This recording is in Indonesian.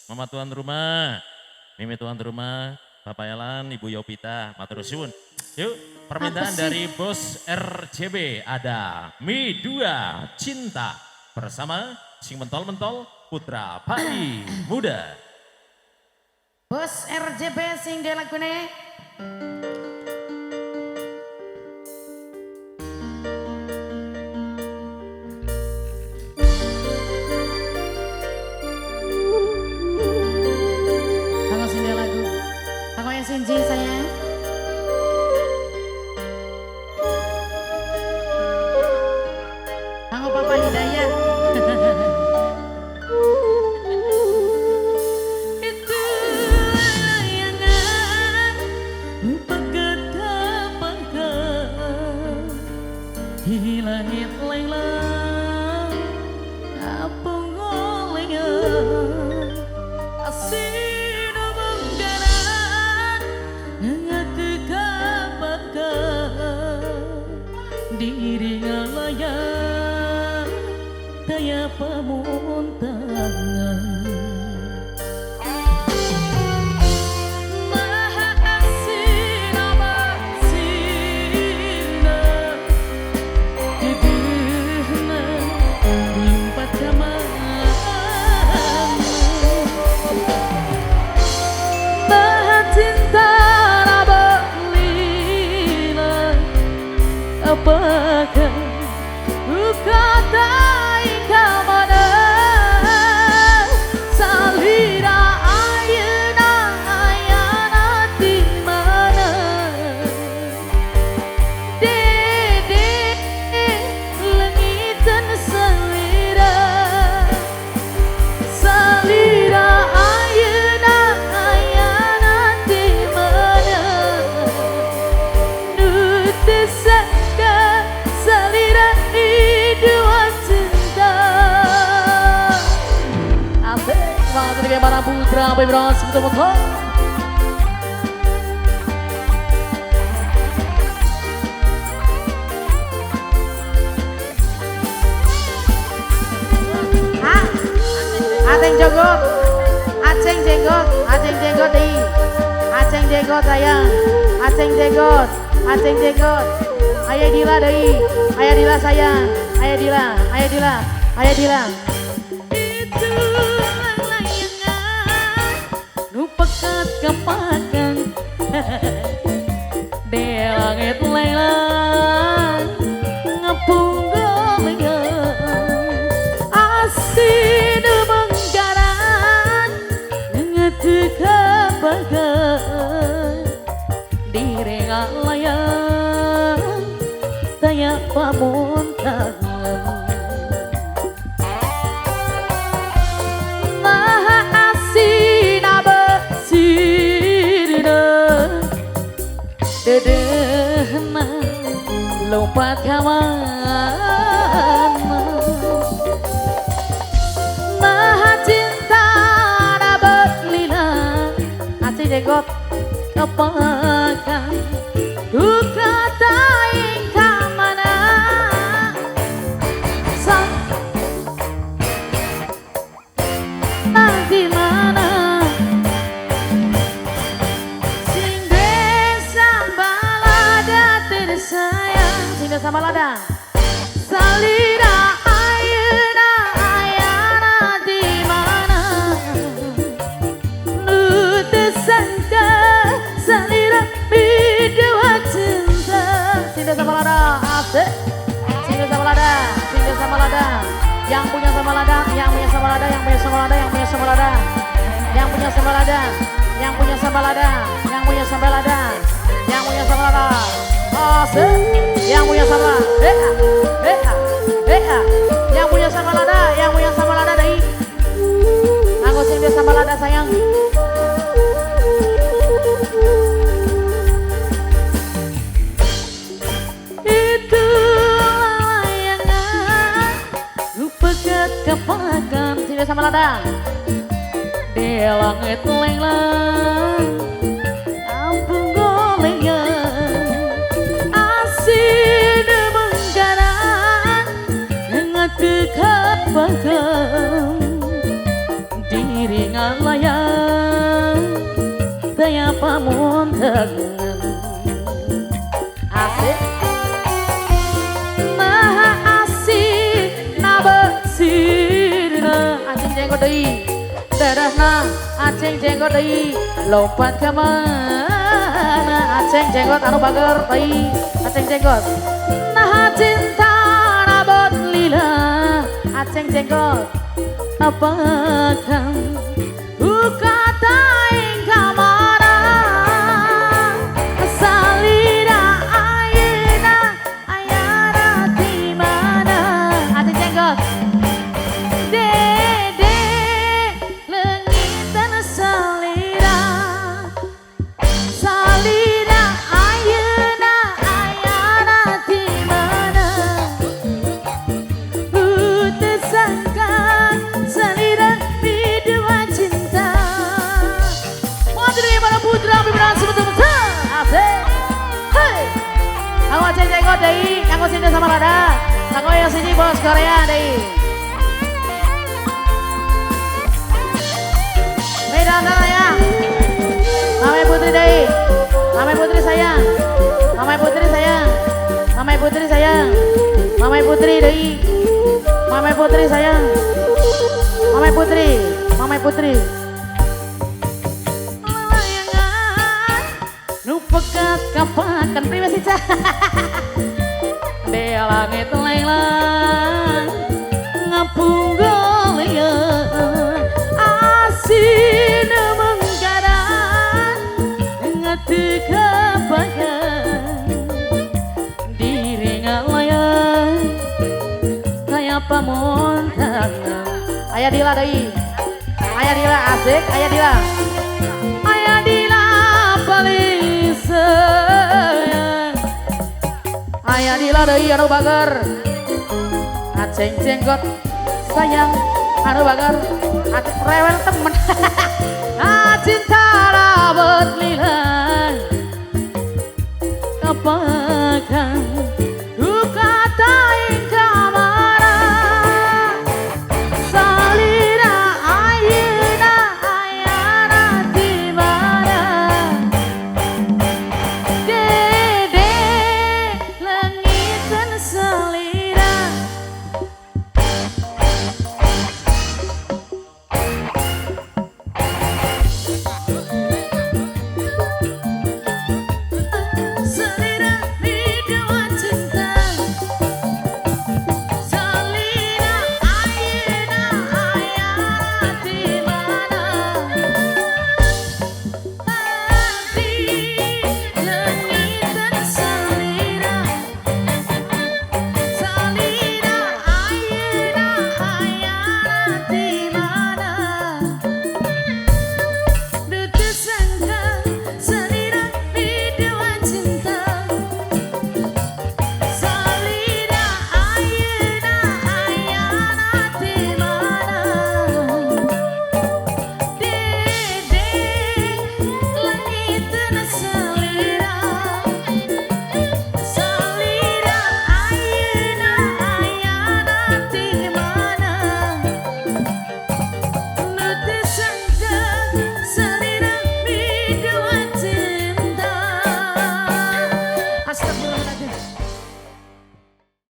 Mama tuan rumah, Mimi tuan rumah, Bapak Elan, Ibu Yopita, matur suwun. Yuk, permintaan dari Bos RCB ada Mi 2 Cinta bersama Sing Mentol-Mentol Putra Pai Muda. Bos RCB sing dilakune. Sinji sayang. Kanggo Papa Hidayat. Itu layangan pegedapangkan di langit lelang apung golean asih diri ngalayan daya pamuntangan maha asin abasina didihna limpat kaman maha cinta apakah luka tak kemana salira ayana ayana di mana dede lengitan salira salira ayana ayana di mana nutesan salira dua cinta. Asik, semangat dari para putra, bayi beras, betul-betul. Aceng jenggot, aceng jenggot, aceng jenggot di, aceng jenggot sayang, aceng jenggot, aceng jenggot. Ayah Dila doi, Ayah Dila sayang, Ayah Dila, Ayah Dila, Ayah Dila. Itu layangan, nu pekat kepakan, di langit lelang, ngepung golean, asin menggaran, ngetu kebagan, diri ngalayan. Daya pamuntangan maha asin abasina dedehna lompat kaman maha cinta nabatlina asih jenggot kepakan duka taing kamana di mana sing desa balada tersayang sing desa balada salira ayana ayana di mana nu tersangka salira bidua cinta sing desa balada asik sing desa balada sing desa balada yang punya sama ladang, yang punya sama ladang, yang punya sama ladang, yang punya sama ladang, yang punya sama ladang, yang punya sama ladang, yang punya sama ladang, yang punya sama ladang, yang punya sama, yang punya sama ladang, yang punya sama ladang dari, aku sing dia sama ladang sayang. Kepakan tidak sama ladang di langit lelang ampun golean asin menggaran dengan kekabakan diri ringan layang daya pamunten asik maha asih nabesirna acing jenggot deui darahna acing jenggot deui lompat ke mana acing jenggot anu bager deui acing jenggot nah cinta nabot lila acing jenggot apakah buka taing kamana salira ayana ayana di mana acing jenggot dede lengitan salira salira ayana ayana di mana tersangka salira bidua cinta Madri para putra vibrasi betul-betul asik hei aku aceh jenggot deh aku sini sama Lada aku yang sini bos Korea deh Medan sana ya Mamai putri deh Mamai putri sayang Mamai putri sayang Mamai putri sayang Mamai putri deh Mamai putri sayang Mamai putri Mamai putri layangan nu pekat kapakan privasi cah di langit lenglang ngapung golian asin menggaran ngati kabayan diri ngalayang kayak pamontan ayah dila deui ayah dila asik ayah dila paling sayang ayah dila deui anu bager aceng jenggot sayang anu bager rewel temen cinta rabot lila kapakan